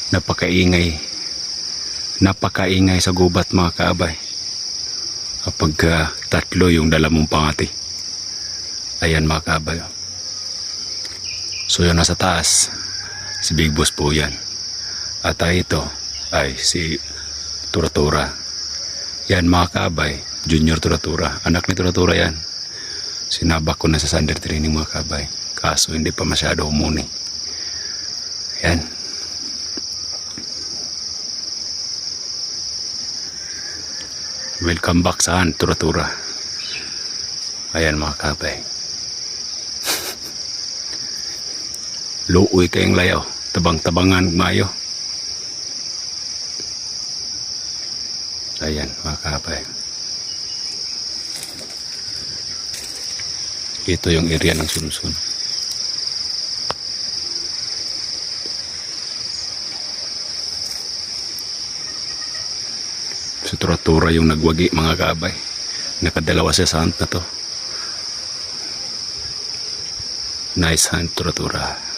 Napakaingay sa gubat mga kaabay. Kapag tatlo yung dala mong pangati. Ayan mga kaabay. So yun nasa taas, si Big Boss po yan. At ito ay si Tura-Tura. Yan mga kaabay, Junior Tura-Tura. Anak ni Tura-Tura yan. Sinabak ko na sa Thunder training mga kaabay. Kaso hindi pa masyado humuni. Yan. Welcome back sa Tura-Tura. Ayan mga kaabay. Luoy kayong layaw. Tabang-tabangan mayo. Ayan mga kaabay. Ito yung area ng sunsun. Si Tura-Tura yung nagwagi mga kaabay. Nakadalawa siya sa hunt na to. Nice hunt, Tura-Tura.